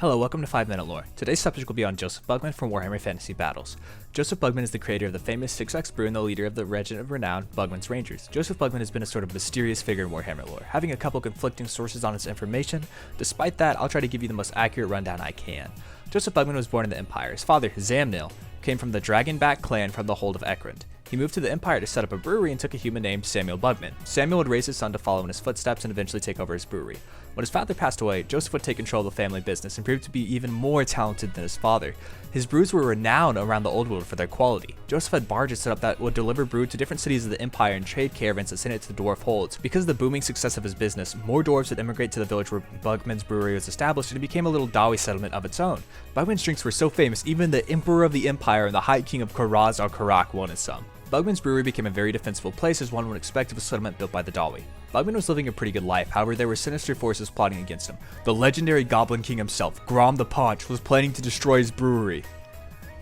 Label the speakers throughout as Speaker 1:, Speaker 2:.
Speaker 1: Hello, welcome to 5 Minute Lore. Today's subject will be on Josef Bugman from Warhammer Fantasy Battles. Josef Bugman is the creator of the famous 6X brew and the leader of the Regiment of Renown, Bugman's Rangers. Josef Bugman has been a sort of mysterious figure in Warhammer lore, having a couple conflicting sources on his information. Despite that, I'll try to give you the most accurate rundown I can. Josef Bugman was born in the Empire. His father, Zamnil, came from the Dragonback clan from the Hold of Ekrund. He moved to the Empire to set up a brewery and took a human named Samuel Bugman. Samuel would raise his son to follow in his footsteps and eventually take over his brewery. When his father passed away, Josef would take control of the family business and proved to be even more talented than his father. His brews were renowned around the Old World for their quality. Josef had barges set up that would deliver brew to different cities of the Empire and trade caravans that sent it to the dwarf holds. Because of the booming success of his business, more dwarves would immigrate to the village where Bugman's brewery was established, and it became a little Dawi settlement of its own. Bugman's drinks were so famous, even the Emperor of the Empire and the High King of Karaz al-Karak wanted some. Bugman's brewery became a very defensible place, as one would expect of a settlement built by the Dawi. Bugman was living a pretty good life, however there were sinister forces plotting against him. The legendary Goblin King himself, Grom the Paunch, was planning to destroy his brewery.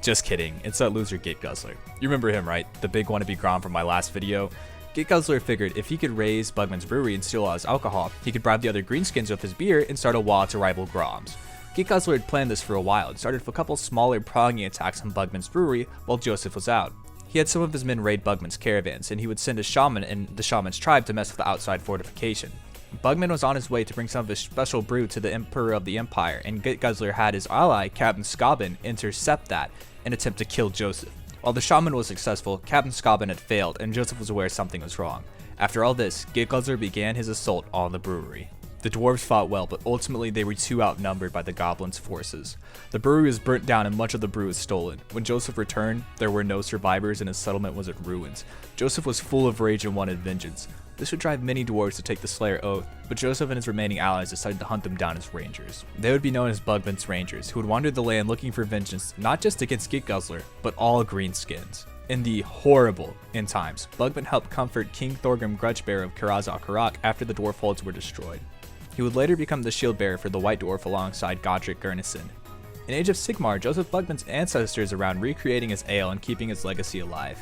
Speaker 1: Just kidding, it's that loser Gate Guzzler. You remember him, right? The big wannabe Grom from my last video? Gate Guzzler figured if he could raise Bugman's brewery and steal all his alcohol, he could bribe the other greenskins with his beer and start a war to rival Grom's. Gate Guzzler had planned this for a while and started with a couple smaller progging attacks on Bugman's brewery while Josef was out. He had some of his men raid Bugman's caravans, and he would send a shaman and the shaman's tribe to mess with the outside fortification. Bugman was on his way to bring some of his special brew to the Emperor of the Empire, and Gate Guzzler had his ally, Captain Skaben, intercept that and attempt to kill Josef. While the shaman was successful, Captain Skaben had failed, and Josef was aware something was wrong. After all this, Gate Guzzler began his assault on the brewery. The dwarves fought well, but ultimately they were too outnumbered by the goblins' forces. The brewery was burnt down and much of the brew was stolen. When Josef returned, there were no survivors and his settlement was in ruins. Josef was full of rage and wanted vengeance. This would drive many dwarves to take the Slayer Oath, but Josef and his remaining allies decided to hunt them down as rangers. They would be known as Bugman's Rangers, who would wander the land looking for vengeance not just against Gate Guzzler, but all greenskins. In the horrible end times, Bugman helped comfort King Thorgrim Grudgebearer of Karaz al-Karak after the dwarf holds were destroyed. He would later become the shield bearer for the White Dwarf alongside Godric Gurnison. In Age of Sigmar, Josef Bugman's ancestors around recreating his ale and keeping his legacy alive.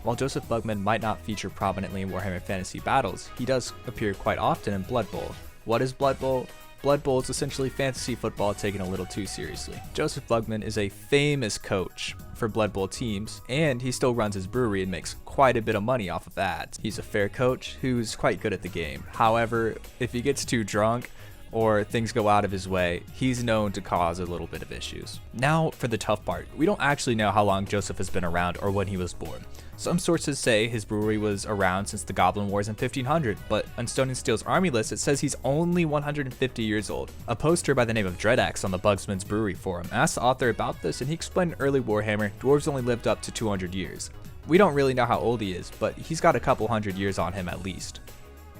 Speaker 1: While Josef Bugman might not feature prominently in Warhammer Fantasy Battles, he does appear quite often in Blood Bowl. What is Blood Bowl? Blood Bowl is essentially fantasy football taken a little too seriously. Josef Bugman is a famous coach for Blood Bowl teams, and he still runs his brewery and makes quite a bit of money off of that. He's a fair coach who's quite good at the game. However, if he gets too drunk or things go out of his way, he's known to cause a little bit of issues. Now for the tough part. We don't actually know how long Josef has been around or when he was born. Some sources say his brewery was around since the Goblin Wars in 1500, but on Stone and Steel's army list it says he's only 150 years old. A poster by the name of Dreadaxe on the Bugman's Brewery forum asked the author about this, and he explained in early Warhammer, dwarves only lived up to 200 years. We don't really know how old he is, but he's got a couple hundred years on him at least.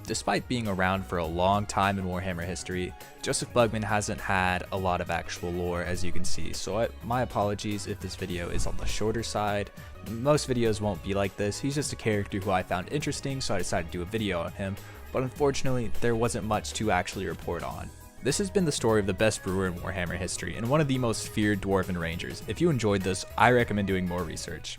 Speaker 1: Despite being around for a long time in Warhammer history, Josef Bugman hasn't had a lot of actual lore, as you can see, so my apologies if this video is on the shorter side. Most videos won't be like this. He's just a character who I found interesting, so I decided to do a video on him, but unfortunately there wasn't much to actually report on. This has been the story of the best brewer in Warhammer history and one of the most feared dwarven rangers. If you enjoyed this, I recommend doing more research.